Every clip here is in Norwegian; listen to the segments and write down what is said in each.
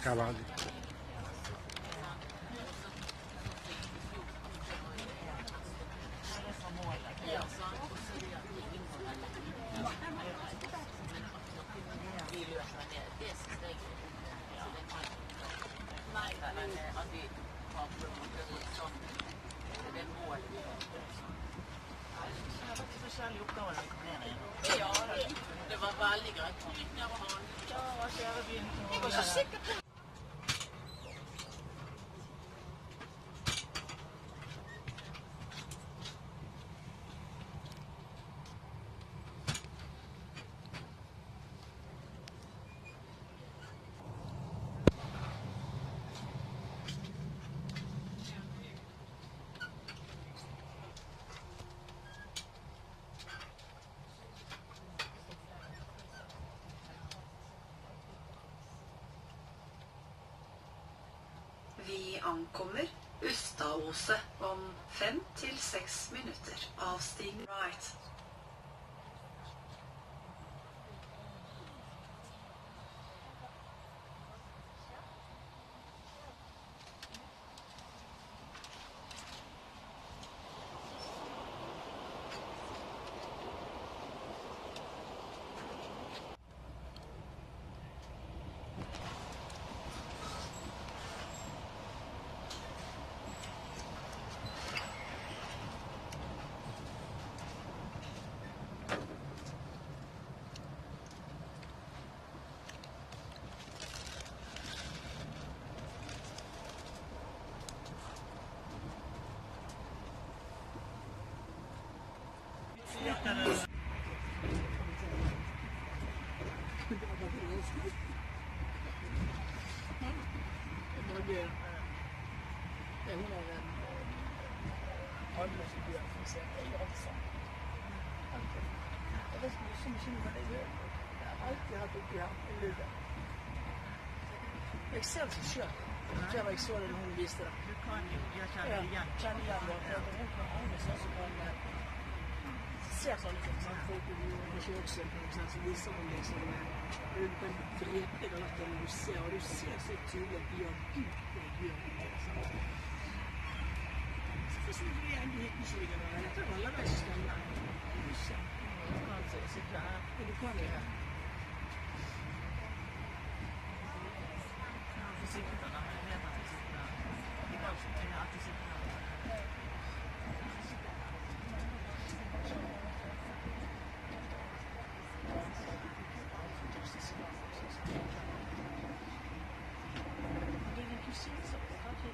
Cavalli. Ja, det var veldig greit. Jeg var så sikker på. Vi ankommer Ustadhuset om 5 til 6 minutter. Avstig right. Jeg ser det selv. Jeg så det når hun viste det. Du kan jo kjenne igjen. Kjenne igjen det. Hun kan alle sånn som kan se sånne ting. Folk i kjøksel, for eksempel, så viser hun liksom du kan drepe deg når du ser, og du ser så tydelig at de gjør Gud det gjør det. Så først når det er en liten slik, jeg tror alle de stemme. Du kan sitte her. Du kan det her. Sikkert da, men jeg vet at jeg sitter der. I dag så kan jeg alltid sitte der. Det er en kusin som har tatt det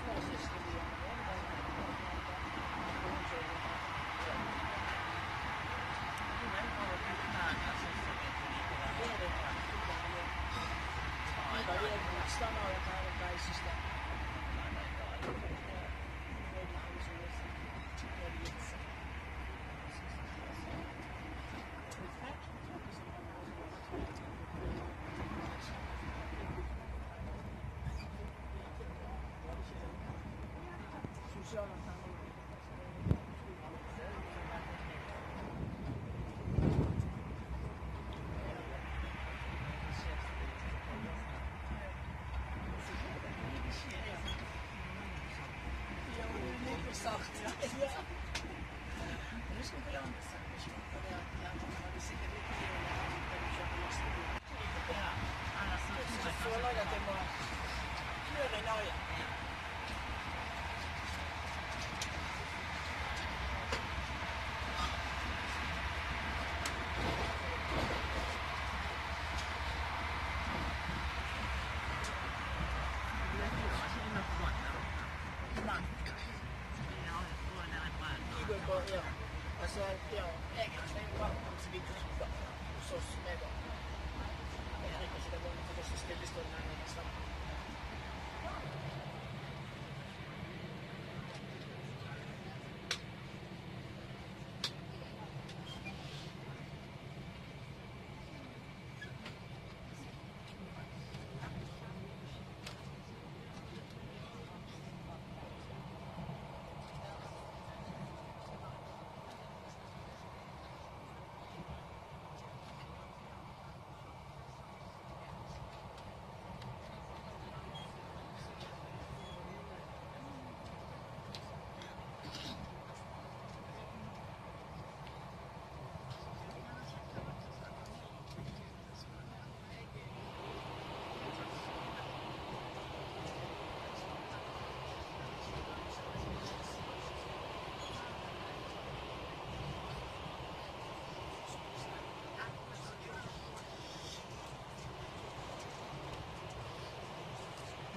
fra søster vi har. Du vet hva det er nær, jeg synes det er det. Det er en motstander av dette veisystemet. Ja, altså, ja, egentlig var det så vidt da, hos oss med da. Jeg tror ikke det var noe for oss å stillestående her i stedet.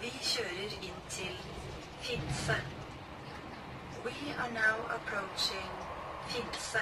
Vi kjører inn til Finse. We are now approaching Finse.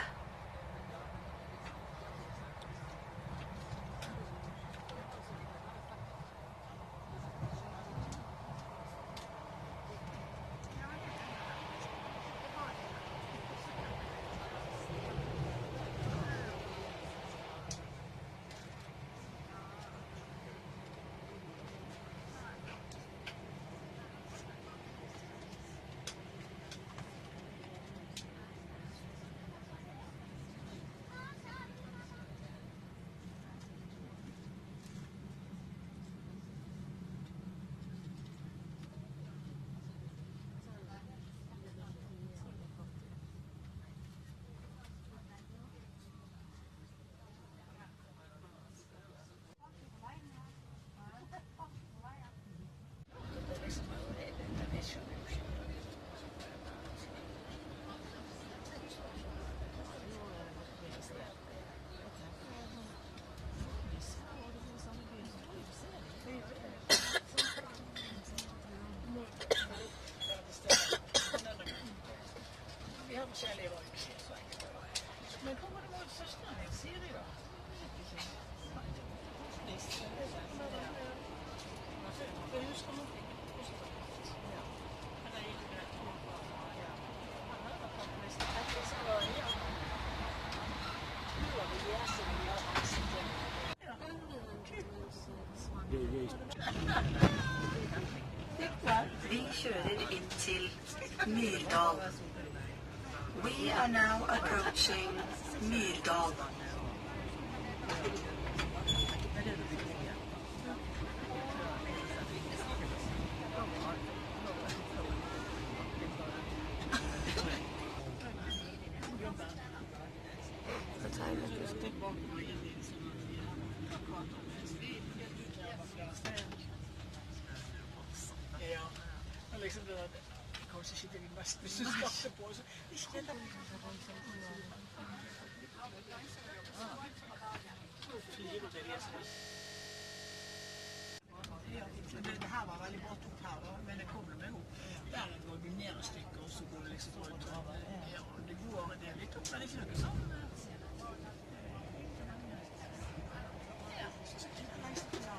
Forskjellige valg, så enkelt det var. Men hvor var det med søsteren din, Siri da? Jeg husker hun fikk post. Men det gikk greit. Han hadde faktisk etter så var ja. Nå var det jæsen vi har ansiktet. Vi kjører inn til Myrdal. We are now approaching Myrdal. Ja, men liksom det der, kanskje ikke det mest hvis du starter på, så ikke det. Det her var veldig bra tok her da, men det kommer meg opp. Der går du ned et stykke, og så går det liksom rundt. Ja, det går litt opp, men ikke noe sånn. Ja, så skal jeg reise til det.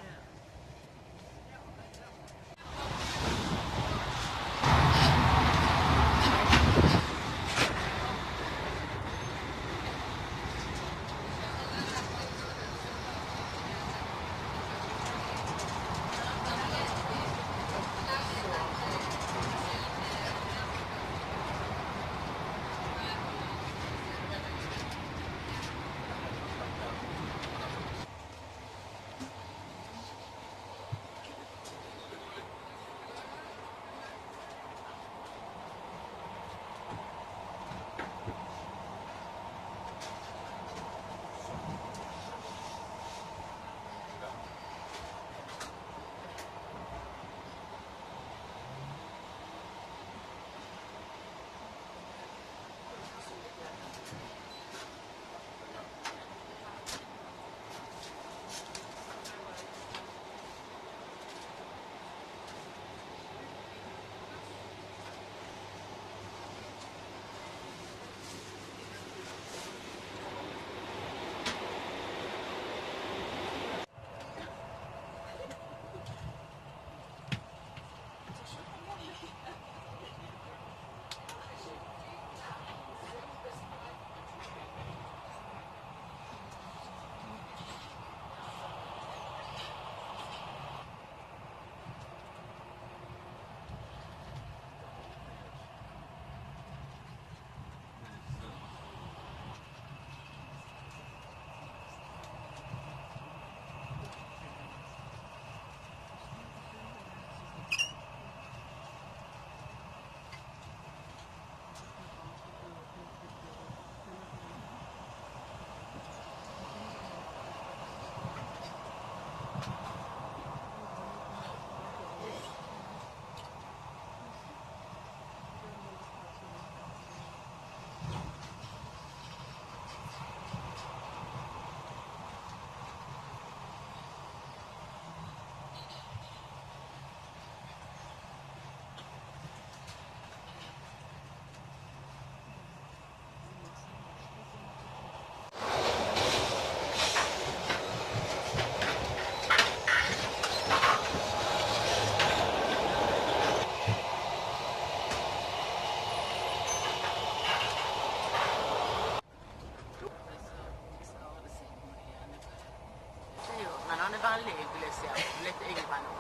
veldig hyggelig, sier hun. Litt yngre nå.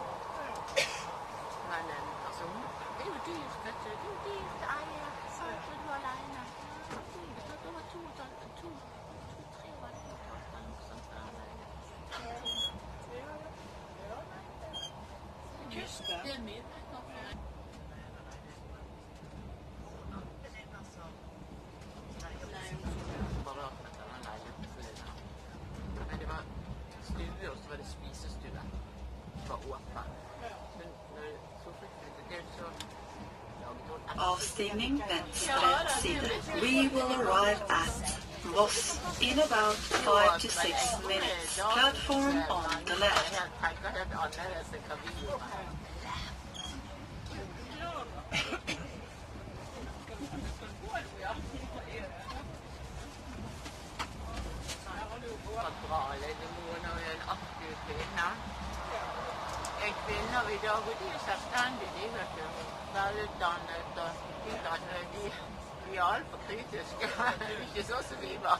Men altså, det er jo dyrt, vet du. Det er jo dyrt å eie. Sant, og du er alene. Det er over 2-3 var det totalt, eller noe sånt der alene. Det er mye penger for det. Bare rart med denne leiligheten for det der. Men det var stue, og så var det spisestue. Det var åpen. Men når så flyttet vi til det, så Avstigning venstre side. We will arrive at Voss in about 5 to 6 minutes. Platform on the left. Jeg tenker helt annerledes enn hva vi gjorde. Bra, Lillemoen er en aktiv kvinne. Kvinner i dag, og de er selvstendige, de vet du. Velutdannet, og de er alt for kritiske. Det er ikke sånn som vi var.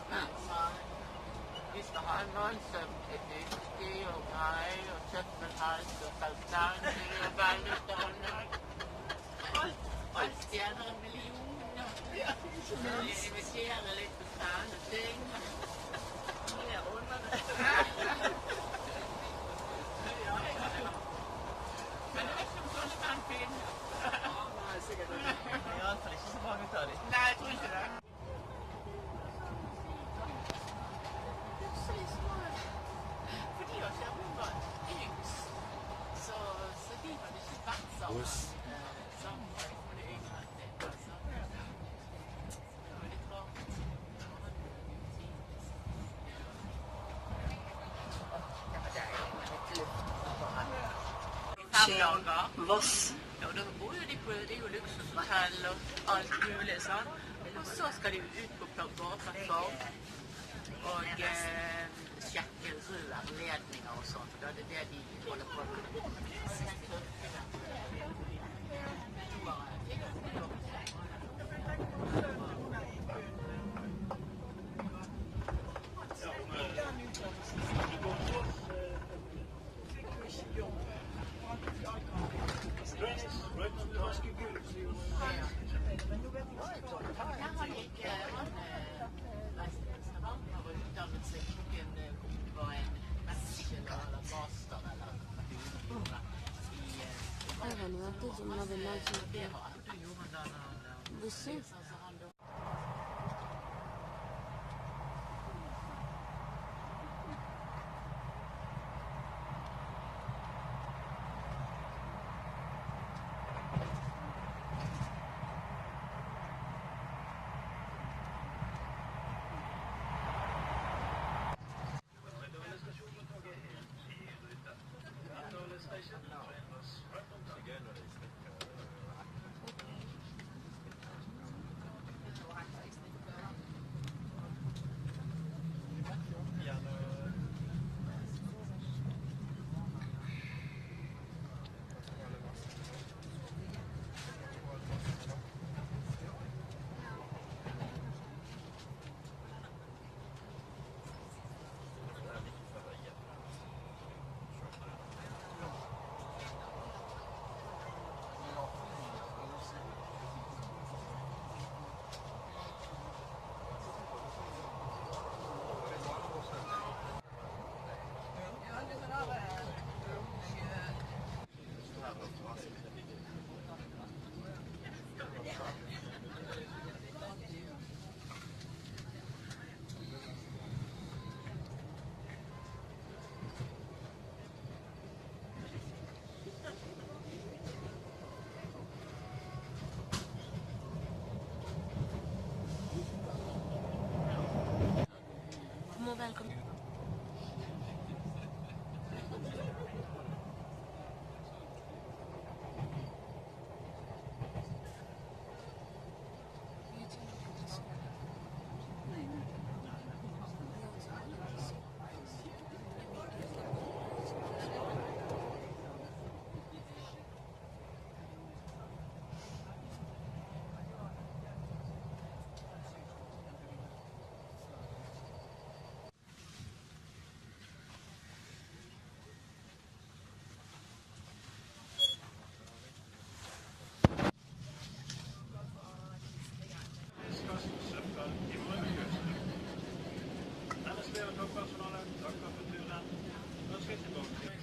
Vi skal ha en mann som er dyktig og grei og kjøttmelhals og selvstendig og velutdannet. Alt stjener en million. De inviterer litt på spennende ting. Men det er ikke om sånne menn finner. Nei, sikkert ikke. I alle fall ikke så mange av dem. Nei, jeg tror ikke det. For de har ikke hun var yngst, så de hadde ikke vært sammen. Sammen med det yngre enn det. Det var litt rart. Voss. Ja, da bor jo de på, det er jo luksushotell og alt mulig, sant? Og så skal de ut på plattform og sjekke rørledninger og sånt, for da er det det de holder på med. Välkommen. Tack för turen. Jag ska tillbaka.